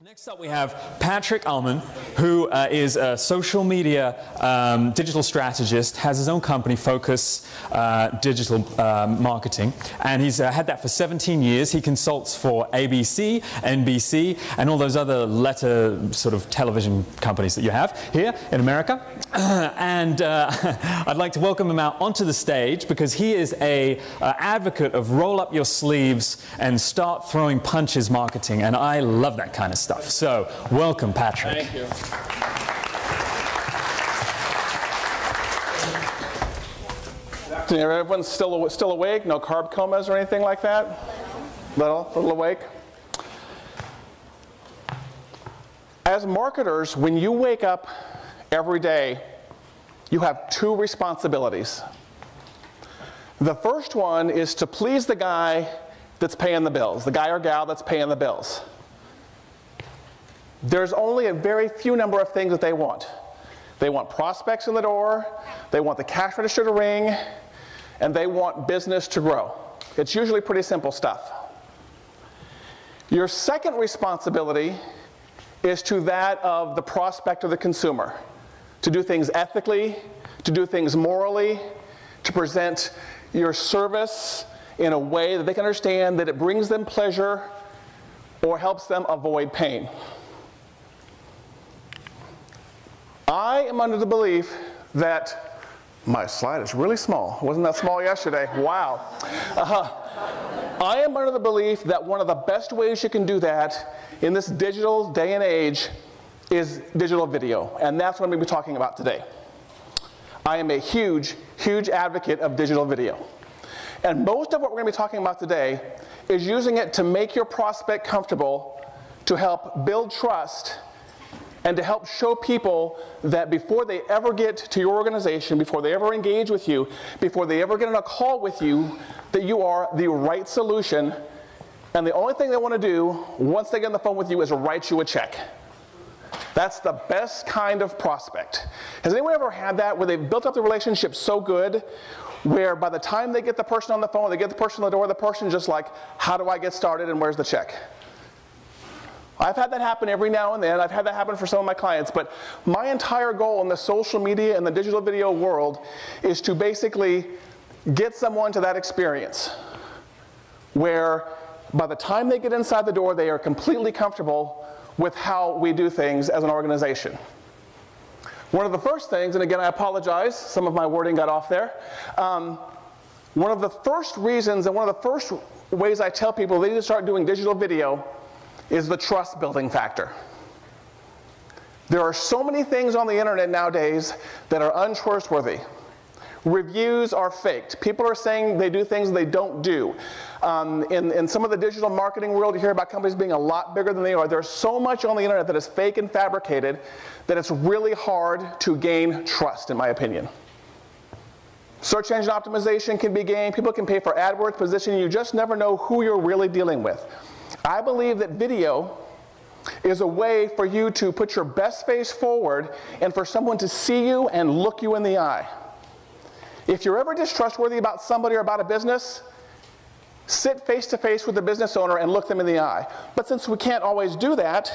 Next up we have Patrick Allmond, who is a social media digital strategist, has his own company, Focus Digital Marketing, and he's had that for 17 years. He consults for ABC, NBC, and all those other letter sort of television companies that you have here in America. And I'd like to welcome him out onto the stage because he is an advocate of roll up your sleeves and start throwing punches marketing, and I love that kind of stuff. So, welcome, Patrick. Thank you. Everyone's still awake? No carb comas or anything like that? Little awake? As marketers, when you wake up every day, you have two responsibilities. The first one is to please the guy that's paying the bills, the guy or gal that's paying the bills. There's only a very few number of things that they want. They want prospects in the door, they want the cash register to ring, and they want business to grow. It's usually pretty simple stuff. Your second responsibility is to that of the prospect or the consumer. To do things ethically, to do things morally, to present your service in a way that they can understand that it brings them pleasure or helps them avoid pain. I am under the belief that, my slide is really small. It wasn't that small yesterday. Wow. I am under the belief that one of the best ways you can do that in this digital day and age is digital video. And that's what I'm going to be talking about today. I am a huge, huge advocate of digital video. And most of what we're going to be talking about today is using it to make your prospect comfortable, to help build trust, and to help show people that before they ever get to your organization, before they ever engage with you, before they ever get on a call with you, that you are the right solution, and the only thing they want to do once they get on the phone with you is write you a check. That's the best kind of prospect. Has anyone ever had that where they've built up the relationship so good where by the time they get the person on the phone, they get the person on the door, the person's just like, how do I get started and where's the check? I've had that happen every now and then. I've had that happen for some of my clients. But my entire goal in the social media and the digital video world is to basically get someone to that experience where by the time they get inside the door, they are completely comfortable with how we do things as an organization. One of the first things, and again I apologize, some of my wording got off there. One of the first reasons and one of the first ways I tell people they need to start doing digital video is the trust building factor. There are so many things on the internet nowadays that are untrustworthy. Reviews are faked. People are saying they do things they don't do. In some of the digital marketing world, you hear about companies being a lot bigger than they are. There's so much on the internet that is fake and fabricated that it's really hard to gain trust, in my opinion. Search engine optimization can be gained. People can pay for AdWords positioning. You just never know who you're really dealing with. I believe that video is a way for you to put your best face forward and for someone to see you and look you in the eye. If you're ever distrustworthy about somebody or about a business, sit face to face with the business owner and look them in the eye. But since we can't always do that,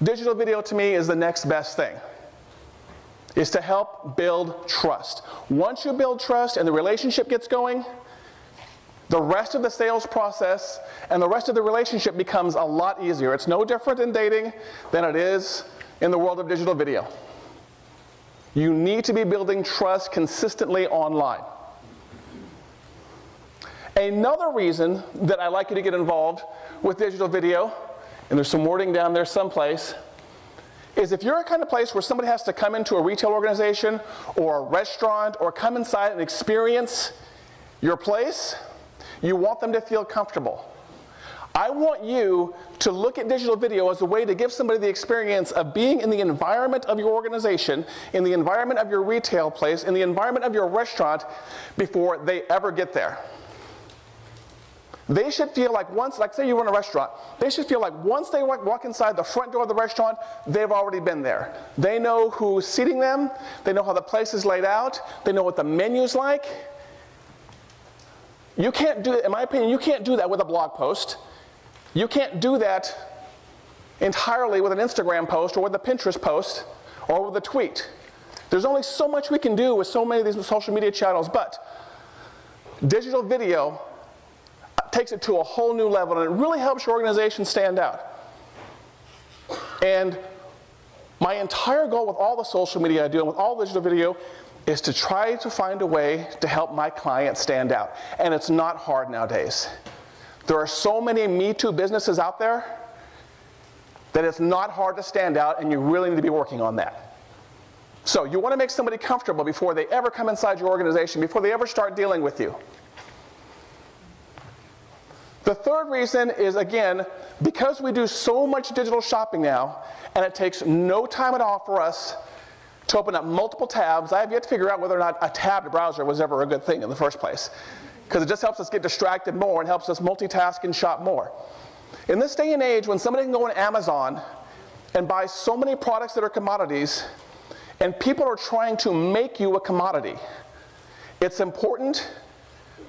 digital video to me is the next best thing. Is to help build trust. Once you build trust and the relationship gets going, the rest of the sales process and the rest of the relationship becomes a lot easier. It's no different in dating than it is in the world of digital video. You need to be building trust consistently online. Another reason that I like you to get involved with digital video, and there's some wording down there someplace, is if you're a kind of place where somebody has to come into a retail organization or a restaurant or come inside and experience your place, you want them to feel comfortable. I want you to look at digital video as a way to give somebody the experience of being in the environment of your organization, in the environment of your retail place, in the environment of your restaurant before they ever get there. They should feel like once, like say you run a restaurant, they should feel like once they walk inside the front door of the restaurant, they've already been there. They know who's seating them, they know how the place is laid out, they know what the menu's like. You can't do, in my opinion, you can't do that with a blog post. You can't do that entirely with an Instagram post or with a Pinterest post or with a tweet. There's only so much we can do with so many of these social media channels, but digital video takes it to a whole new level, and it really helps your organization stand out. And my entire goal with all the social media I do and with all digital video is to try to find a way to help my clients stand out. And it's not hard nowadays. There are so many Me Too businesses out there that it's not hard to stand out, and you really need to be working on that. So you want to make somebody comfortable before they ever come inside your organization, before they ever start dealing with you. The third reason is, again, because we do so much digital shopping now, and it takes no time at all for us to open up multiple tabs. I have yet to figure out whether or not a tabbed browser was ever a good thing in the first place, because it just helps us get distracted more and helps us multitask and shop more. In this day and age, when somebody can go on Amazon and buy so many products that are commodities, and people are trying to make you a commodity, it's important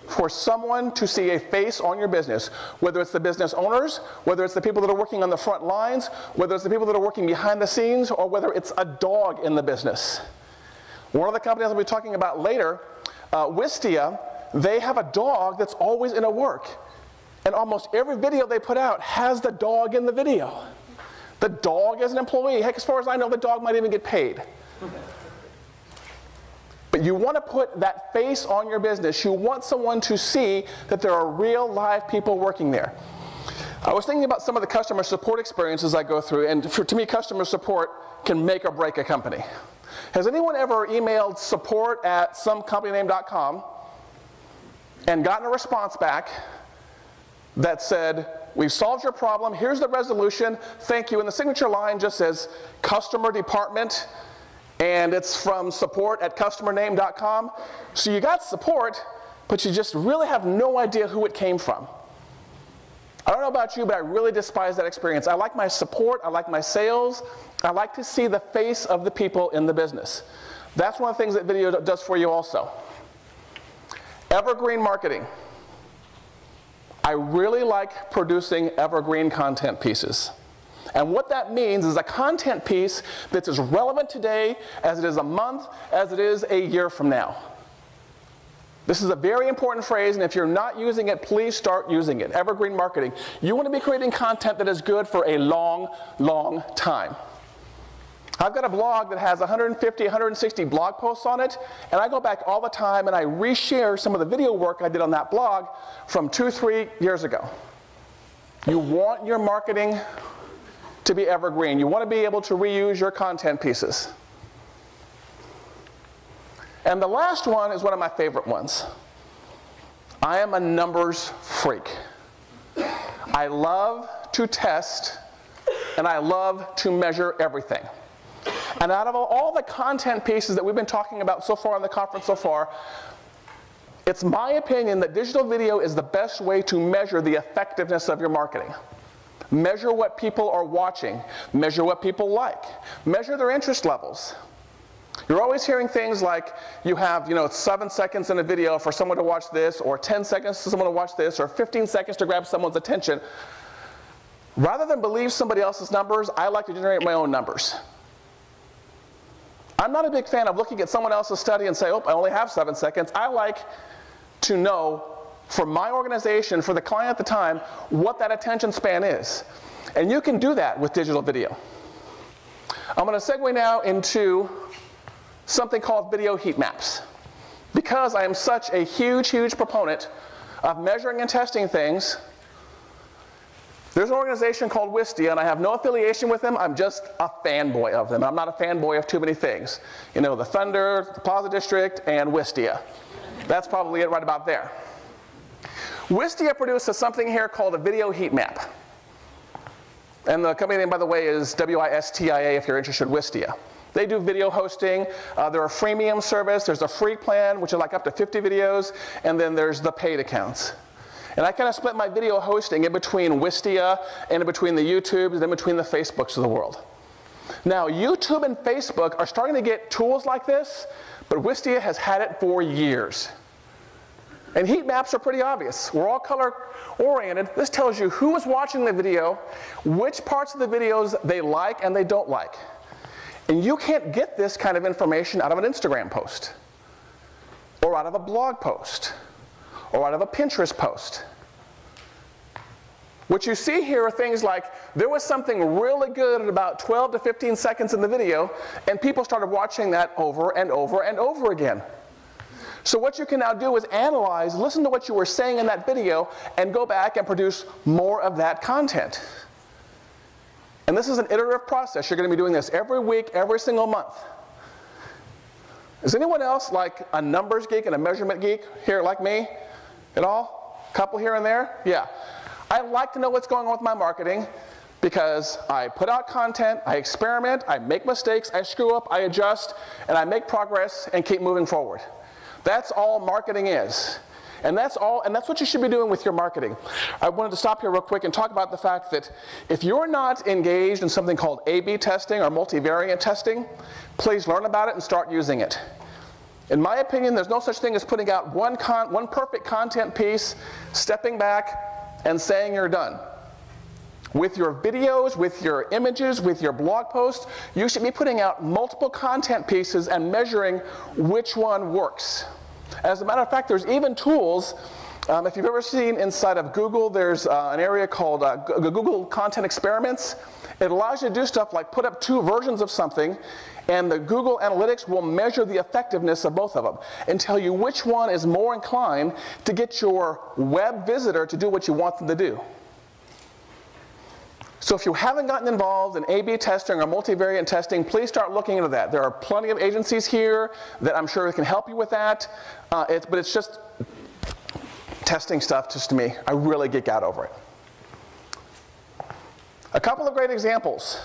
for someone to see a face on your business, whether it's the business owners, whether it's the people that are working on the front lines, whether it's the people that are working behind the scenes, or whether it's a dog in the business. One of the companies I'll be talking about later, Wistia, they have a dog that's always in a work. And almost every video they put out has the dog in the video. The dog is an employee. Heck, as far as I know, the dog might even get paid. But you want to put that face on your business. You want someone to see that there are real live people working there. I was thinking about some of the customer support experiences I go through, and to me, customer support can make or break a company. Has anyone ever emailed support@somecompany.com and gotten a response back that said, "We've solved your problem, here's the resolution, thank you," and the signature line just says, "Customer Department," and it's from support@customername.com. So you got support, but you just really have no idea who it came from. I don't know about you, but I really despise that experience. I like my support, I like my sales, I like to see the face of the people in the business. That's one of the things that video does for you also. Evergreen marketing. I really like producing evergreen content pieces. And what that means is a content piece that's as relevant today as it is a month, as it is a year from now. This is a very important phrase, and if you're not using it, please start using it. Evergreen marketing. You want to be creating content that is good for a long, long time. I've got a blog that has 150, 160 blog posts on it, and I go back all the time and I reshare some of the video work I did on that blog from 2-3 years ago. You want your marketing to be evergreen. You want to be able to reuse your content pieces. And the last one is one of my favorite ones. I am a numbers freak. I love to test, and I love to measure everything. And out of all the content pieces that we've been talking about so far in the conference so far, it's my opinion that digital video is the best way to measure the effectiveness of your marketing. Measure what people are watching. Measure what people like. Measure their interest levels. You're always hearing things like you have, 7 seconds in a video for someone to watch this, or 10 seconds for someone to watch this, or 15 seconds to grab someone's attention. Rather than believe somebody else's numbers, I like to generate my own numbers. I'm not a big fan of looking at someone else's study and say, "Oh, I only have 7 seconds." I like to know, for my organization, for the client at the time, what that attention span is. And you can do that with digital video. I'm going to segue now into something called video heat maps. Because I am such a huge, huge proponent of measuring and testing things, there's an organization called Wistia, and I have no affiliation with them. I'm just a fanboy of them. I'm not a fanboy of too many things. The Thunder, the Plaza District, and Wistia. That's probably it right about there. Wistia produces something here called a video heat map. And the company name, by the way, is WISTIA if you're interested, Wistia. They do video hosting. They're a freemium service. There's a free plan, which is like up to 50 videos, and then there's the paid accounts. And I kind of split my video hosting in between Wistia and in between the YouTubes and in between the Facebooks of the world. Now, YouTube and Facebook are starting to get tools like this, but Wistia has had it for years. And heat maps are pretty obvious. We're all color oriented. This tells you who is watching the video, which parts of the videos they like and they don't like. And you can't get this kind of information out of an Instagram post, or out of a blog post, or out of a Pinterest post. What you see here are things like, there was something really good at about 12 to 15 seconds in the video, and people started watching that over and over and over again. So what you can now do is analyze, listen to what you were saying in that video, and go back and produce more of that content. And this is an iterative process. You're going to be doing this every week, every single month. Is anyone else like a numbers geek and a measurement geek here like me at all? A couple here and there? Yeah. I like to know what's going on with my marketing because I put out content, I experiment, I make mistakes, I screw up, I adjust, and I make progress and keep moving forward. That's all marketing is. And that's what you should be doing with your marketing. I wanted to stop here real quick and talk about the fact that if you're not engaged in something called A/B testing or multivariate testing, please learn about it and start using it. In my opinion, there's no such thing as putting out one perfect content piece, stepping back, and saying you're done. With your videos, with your images, with your blog posts, you should be putting out multiple content pieces and measuring which one works. As a matter of fact, there's even tools, if you've ever seen inside of Google, there's an area called Google Content Experiments. It allows you to do stuff like put up 2 versions of something, and the Google Analytics will measure the effectiveness of both of them and tell you which one is more inclined to get your web visitor to do what you want them to do. So if you haven't gotten involved in A/B testing or multivariate testing, please start looking into that. There are plenty of agencies here that I'm sure can help you with that, but it's just testing stuff just to me. I really geek out over it. A couple of great examples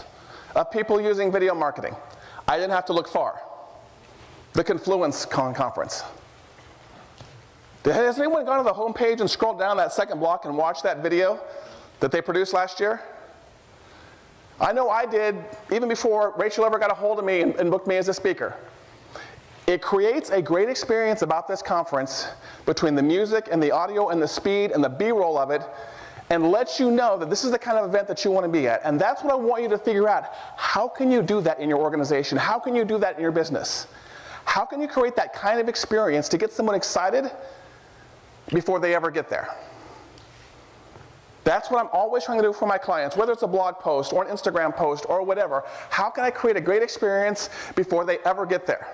of people using video marketing. I didn't have to look far. The Confluence conference. Has anyone gone to the home page and scrolled down that second block and watched that video that they produced last year? I know I did, even before Rachel ever got a hold of me and booked me as a speaker. It creates a great experience about this conference between the music and the audio and the speed and the B-roll of it, and lets you know that this is the kind of event that you want to be at. And that's what I want you to figure out. How can you do that in your organization? How can you do that in your business? How can you create that kind of experience to get someone excited before they ever get there? That's what I'm always trying to do for my clients, whether it's a blog post or an Instagram post or whatever. How can I create a great experience before they ever get there?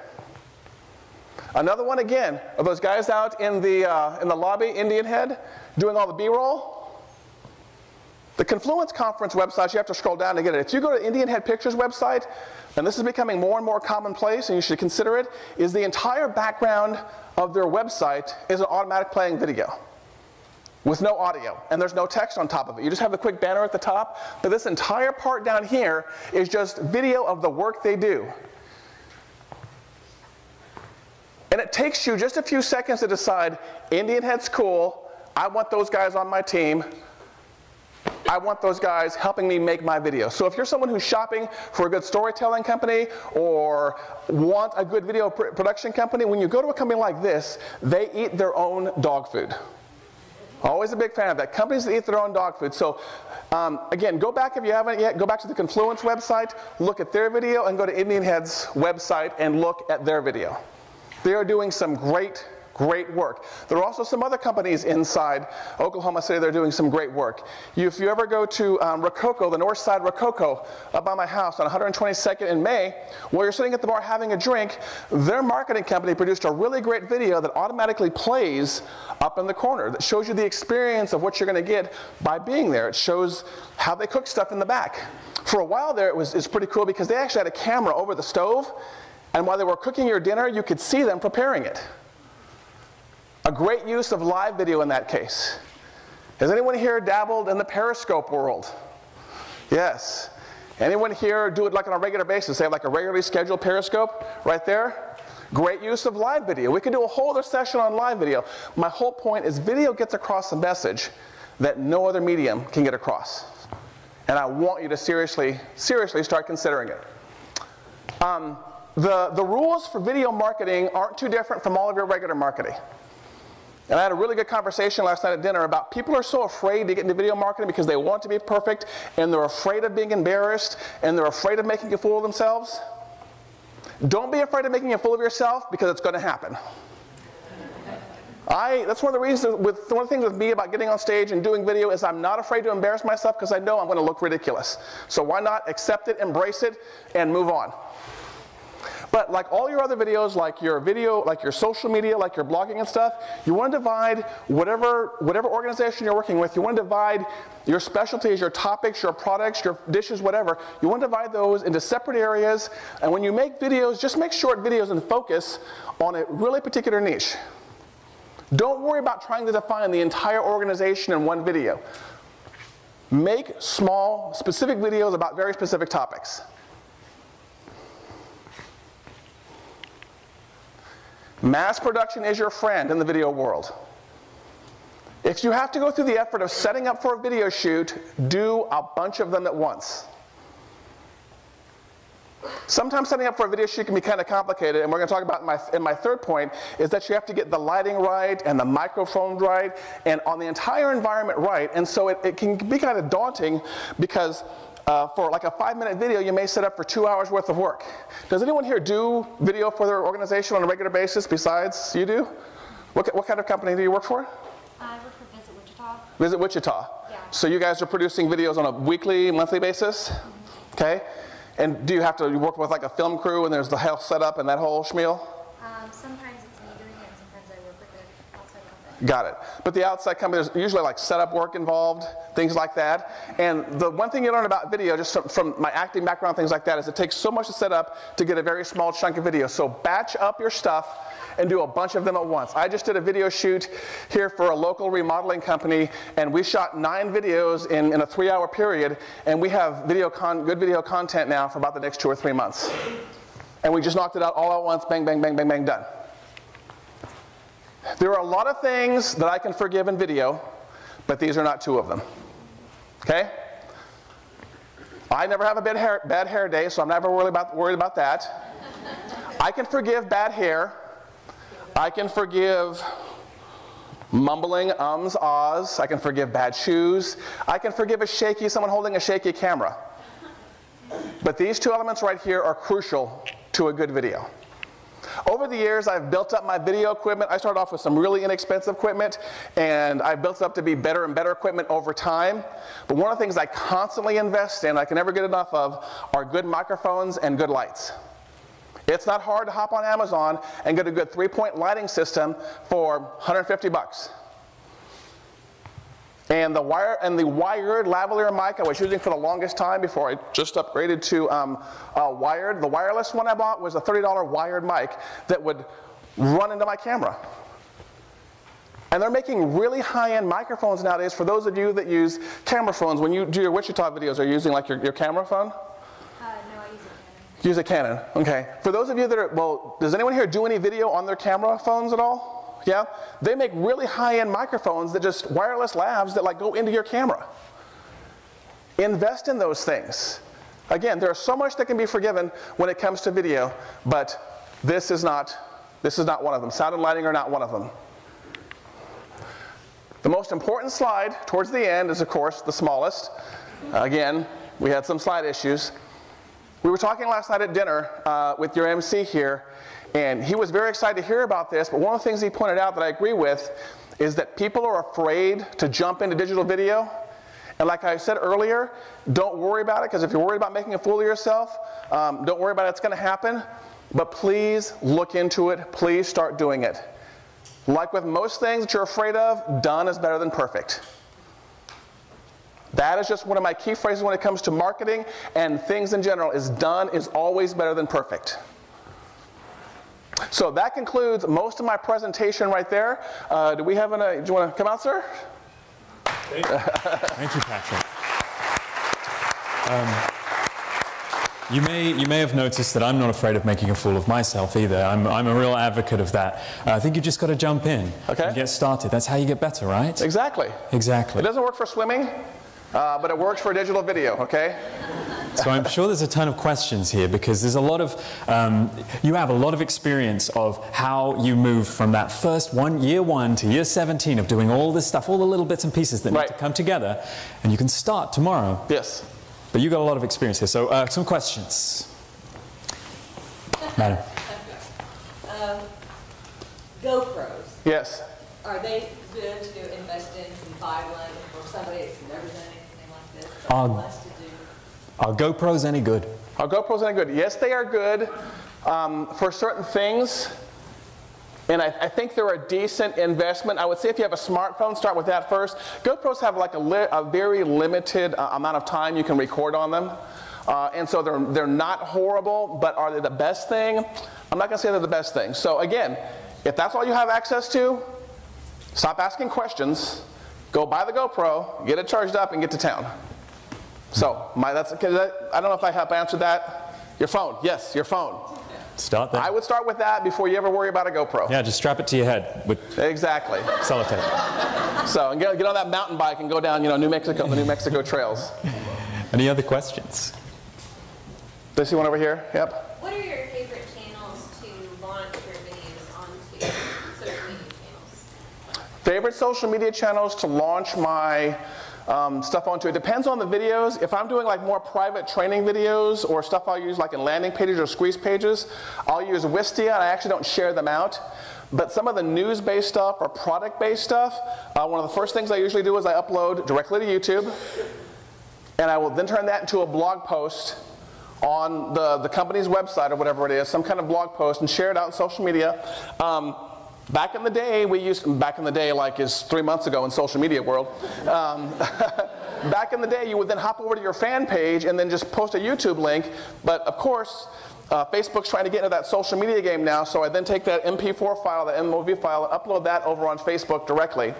Another one, again, are those guys out in the lobby, Indian Head, doing all the B-roll. The Confluence conference website, you have to scroll down to get it. If you go to Indian Head Pictures website, and this is becoming more and more commonplace, and you should consider it, is the entire background of their website is an automatic playing video with no audio, and there's no text on top of it. You just have the quick banner at the top, but this entire part down here is just video of the work they do. And it takes you just a few seconds to decide, Indian Head's cool, I want those guys on my team, I want those guys helping me make my video. So if you're someone who's shopping for a good storytelling company or want a good video production company, when you go to a company like this, they eat their own dog food. Always a big fan of that. Companies that eat their own dog food. So again, go back if you haven't yet, go back to the Confluence website, look at their video, and go to Indian Head's website and look at their video. They are doing some great work. There are also some other companies inside Oklahoma City that are doing some great work. If you ever go to Rococo, the north side Rococo, up by my house on 122nd in May, while you're sitting at the bar having a drink, their marketing company produced a really great video that automatically plays up in the corner that shows you the experience of what you're going to get by being there. It shows how they cook stuff in the back. For a while there, it's pretty cool because they actually had a camera over the stove, and while they were cooking your dinner, you could see them preparing it. A great use of live video in that case. Has anyone here dabbled in the Periscope world? Yes. Anyone here do it like on a regular basis? They have like a regularly scheduled Periscope right there? Great use of live video. We could do a whole other session on live video. My whole point is video gets across a message that no other medium can get across. And I want you to seriously start considering it. The rules for video marketing aren't too different from all of your regular marketing. And I had a really good conversation last night at dinner about people are so afraid to get into video marketing because they want to be perfect, and they're afraid of being embarrassed, and they're afraid of making a fool of themselves. Don't be afraid of making a fool of yourself, because it's going to happen. That's one of the reasons, one of the things with me about getting on stage and doing video is I'm not afraid to embarrass myself because I know I'm going to look ridiculous. So why not accept it, embrace it, and move on? But like all your other videos, like your social media, like your blogging and stuff, you want to divide whatever organization you're working with, you want to divide your specialties, your topics, your products, your dishes, whatever. You want to divide those into separate areas. And when you make videos, just make short videos and focus on a really particular niche. Don't worry about trying to define the entire organization in one video. Make small, specific videos about very specific topics. Mass production is your friend in the video world. If you have to go through the effort of setting up for a video shoot, do a bunch of them at once. Sometimes setting up for a video shoot can be kind of complicated, and we're going to talk about in my third point is that you have to get the lighting right and the microphone right and on the entire environment right, and so it can be kind of daunting because for like a 5-minute video, you may set up for 2 hours worth of work. Does anyone here do video for their organization on a regular basis besides you do? What kind of company do you work for? I work for Visit Wichita. Visit Wichita. Yeah. So you guys are producing videos on a weekly, monthly basis? Mm-hmm. Okay. And do you have to work with like a film crew and there's the whole setup and that whole schmeal? Sometimes it's me doing it, and sometimes I work with the outside company. Got it. But the outside company, there's usually like setup work involved, things like that. And the one thing you learn about video, just from my acting background, things like that, is it takes so much to set up to get a very small chunk of video. So batch up your stuff and do a bunch of them at once. I just did a video shoot here for a local remodeling company, and we shot 9 videos in a 3-hour period, and we have good video content now for about the next 2 or 3 months. And we just knocked it out all at once, bang, bang, bang, bang, bang, done. There are a lot of things that I can forgive in video, but these are not 2 of them. Okay? I never have a bad hair day, so I'm never worried about that. I can forgive bad hair. I can forgive mumbling, ums, ahs. I can forgive bad shoes. I can forgive someone holding a shaky camera. But these 2 elements right here are crucial to a good video. Over the years, I've built up my video equipment. I started off with some really inexpensive equipment, and I built it up to be better and better equipment over time. But one of the things I constantly invest in, I can never get enough of, are good microphones and good lights. It's not hard to hop on Amazon and get a good 3-point lighting system for $150. And the wired lavalier mic I was using for the longest time before I just upgraded to wired. The wireless one I bought was a $30 wired mic that would run into my camera. And they're making really high-end microphones nowadays for those of you that use camera phones. When you do your Wichita videos, are you using like your camera phone? Use a Canon, okay. For those of you that are, well, does anyone here do any video on their camera phones at all? Yeah? They make really high-end microphones that just wireless lavs that like go into your camera. Invest in those things. Again, there's so much that can be forgiven when it comes to video, but this is not one of them. Sound and lighting are not one of them. The most important slide towards the end is, of course, the smallest. Again, we had some slide issues. We were talking last night at dinner with your MC here, and he was very excited to hear about this, but one of the things he pointed out that I agree with is that people are afraid to jump into digital video. And like I said earlier, don't worry about it, because if you're worried about making a fool of yourself, don't worry about it, it's going to happen. But please look into it. Please start doing it. Like with most things that you're afraid of, done is better than perfect. That is just one of my key phrases when it comes to marketing and things in general, is done is always better than perfect. So that concludes most of my presentation right there. Do we have do you want to come out, sir? Thank you, Patrick. You may have noticed that I'm not afraid of making a fool of myself either. I'm a real advocate of that. I think you just got to jump in and get started. That's how you get better, right? Exactly. Exactly. It doesn't work for swimming, but it works for digital video, okay? So I'm sure there's a ton of questions here because there's a lot of, you have a lot of experience of how you move from that first year one to year 17 of doing all this stuff, all the little bits and pieces that need to come together, and you can start tomorrow. Yes. But you got a lot of experience here. So some questions. Madam. GoPros. Yes. Are they good to invest in and buy one for somebody that's never done anything like this? But wants to do? Are GoPros any good? Are GoPros any good? Yes, they are good for certain things. And I think they're a decent investment. I would say if you have a smartphone, start with that first. GoPros have like a very limited amount of time you can record on them. And so they're not horrible, but are they the best thing? I'm not going to say they're the best thing. So again, if that's all you have access to, stop asking questions, go buy the GoPro, get it charged up, and get to town. So I don't know if I have answered that. Your phone, yes, your phone. Start there. I would start with that before you ever worry about a GoPro. Yeah, just strap it to your head with exactly sellotape. So and get on that mountain bike and go down, the New Mexico trails. Any other questions? Do you see one over here? Yep. What are your favorite channels to launch your videos onto social media channels? Favorite social media channels to launch my stuff onto? It depends on the videos. If I'm doing like more private training videos or stuff I'll use like in landing pages or squeeze pages, I'll use Wistia, and I actually don't share them out. But some of the news-based stuff or product-based stuff, one of the first things I usually do is I upload directly to YouTube, and I will then turn that into a blog post on the company's website or whatever it is, some kind of blog post, and share it out on social media. Back in the day, like is 3 months ago in social media world, back in the day you would then hop over to your fan page and then just post a YouTube link, but of course Facebook's trying to get into that social media game now, so I then take that MP4 file, that MOV file, and upload that over on Facebook directly.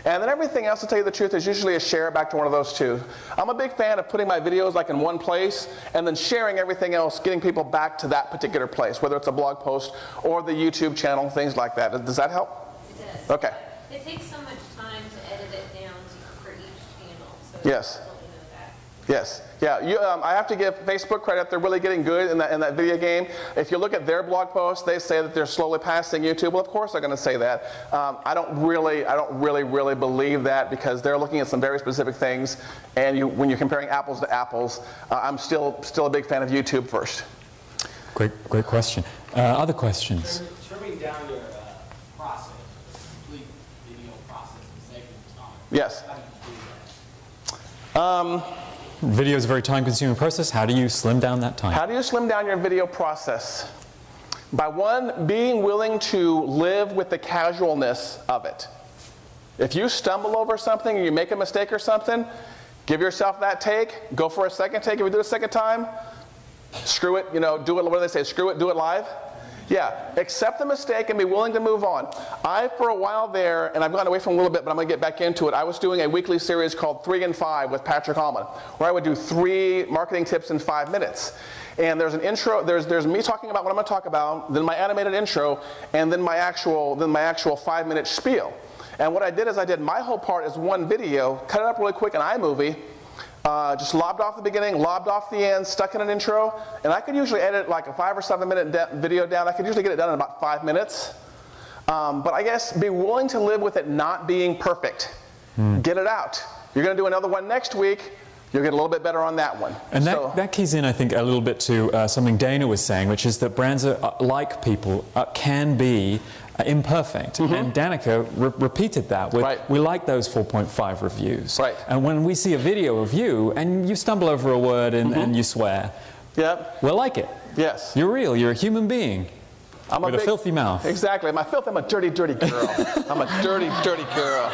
And then everything else, to tell you the truth, is usually a share back to one of those two. I'm a big fan of putting my videos like in one place and then sharing everything else, getting people back to that particular place, whether it's a blog post or the YouTube channel, things like that. Does that help? It does. Okay. It takes so much time to edit it down for each channel. So Yes. I'll let you know that. Yes. Yeah, I have to give Facebook credit. They're really getting good in that video game. If you look at their blog posts, they say that they're slowly passing YouTube. Well, of course they're going to say that. I don't really believe that, because they're looking at some very specific things. And when you're comparing apples to apples, I'm still a big fan of YouTube first. Great question. Other questions? Trimming down your process, complete video process, and saving time. Yes. How do you do that? Video is a very time-consuming process. How do you slim down that time? How do you slim down your video process? By one, being willing to live with the casualness of it. If you stumble over something and you make a mistake or something, give yourself that take, go for a second take. If you do it a second time, screw it, do it, what do they say, screw it, do it live? Yeah, accept the mistake and be willing to move on. For a while there, and I've gone away from it a little bit, but I'm going to get back into it, I was doing a weekly series called 3 in 5 with Patrick Allmond, where I would do 3 marketing tips in 5 minutes. And there's an intro, there's me talking about what I'm going to talk about, then my animated intro, and then my actual 5-minute spiel. And what I did is I did my whole part as one video, cut it up really quick in iMovie, just lobbed off the beginning, lobbed off the end, stuck in an intro, and I could usually edit like a 5 or 7 minute video down. I could usually get it done in about 5 minutes. But I guess be willing to live with it not being perfect. Get it out. You're going to do another one next week. You'll get a little bit better on that one. And that keys in, I think, a little bit to something Dana was saying, which is that brands like people can be imperfect. And Danica repeated that. We like those 4.5 reviews. Right. And when we see a video of you and you stumble over a word and you swear, we'll like it. Yes. You're real. You're a human being. With a filthy mouth. Exactly. I'm a dirty, dirty girl. I'm a dirty, dirty girl.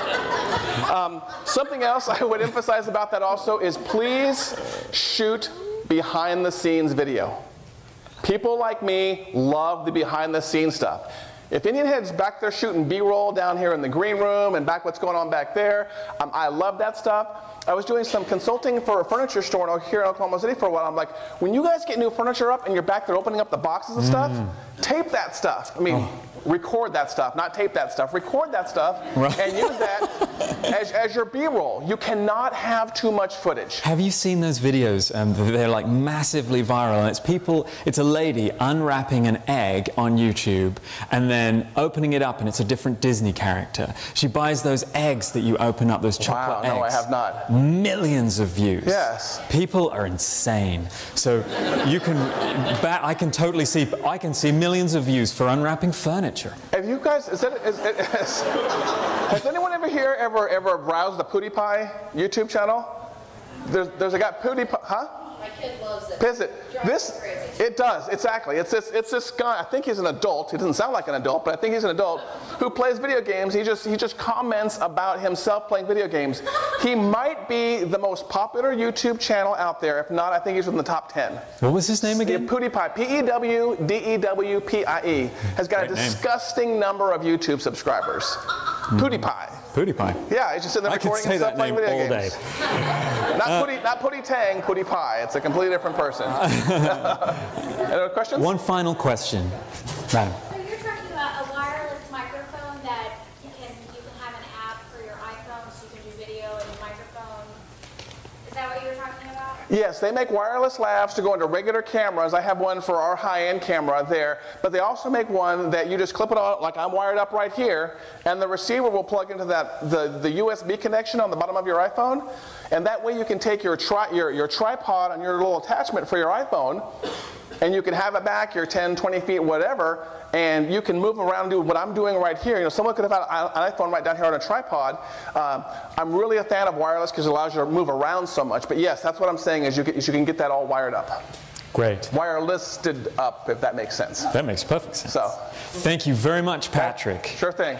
Something else I would emphasize about that also is please shoot behind the scenes video. People like me love the behind the scenes stuff. If Indian Head's back there shooting B-roll down here in the green room and back what's going on back there, I love that stuff. I was doing some consulting for a furniture store here in Oklahoma City for a while. I'm like, when you guys get new furniture up and you're back there opening up the boxes and stuff, tape that stuff. I mean, record that stuff, not tape that stuff. Record that stuff and use that as your B-roll. You cannot have too much footage. Have you seen those videos? They're like massively viral. And it's a lady unwrapping an egg on YouTube and then opening it up, and it's a different Disney character. She buys those eggs that you open up, those chocolate eggs. No, I have not. Millions of views. Yes. People are insane. So you can, I can totally see, I can see millions of views for unwrapping furniture. Have you guys, has anyone ever browsed the PewDiePie YouTube channel? There's a guy, PewDiePie, huh? My kid loves it. It does, exactly. It's this guy, I think he's an adult, he doesn't sound like an adult, but I think he's an adult, who plays video games. He just comments about himself playing video games. He might be the most popular YouTube channel out there. If not, I think he's in the top 10. What was his name again? PewDiePie, P-E-W-D-E-W-P-I-E, has got a disgusting number of YouTube subscribers. PewDiePie. PewDiePie. Yeah, he's just sitting there recording himself playing video games. Not Pootie Tang, PewDiePie. It's a completely different person. Any other questions? One final question, Madam. So you're talking about a wireless microphone that you can have an app for your iPhone so you can do video and the microphone. Is that what you were talking about? Yes, they make wireless lavs to go into regular cameras. I have one for our high-end camera there, but they also make one that you just clip it on, like I'm wired up right here, and the receiver will plug into the USB connection on the bottom of your iPhone, and that way you can take your tripod and your little attachment for your iPhone, and you can have it back, you're 10, 20 feet, whatever, and you can move around and do what I'm doing right here. You know, someone could have had an iPhone right down here on a tripod. I'm really a fan of wireless because it allows you to move around so much. But yes, that's what I'm saying is you can get that all wired up. Great. Wirelessed up, if that makes sense. That makes perfect sense. So, thank you very much, Patrick. Sure thing.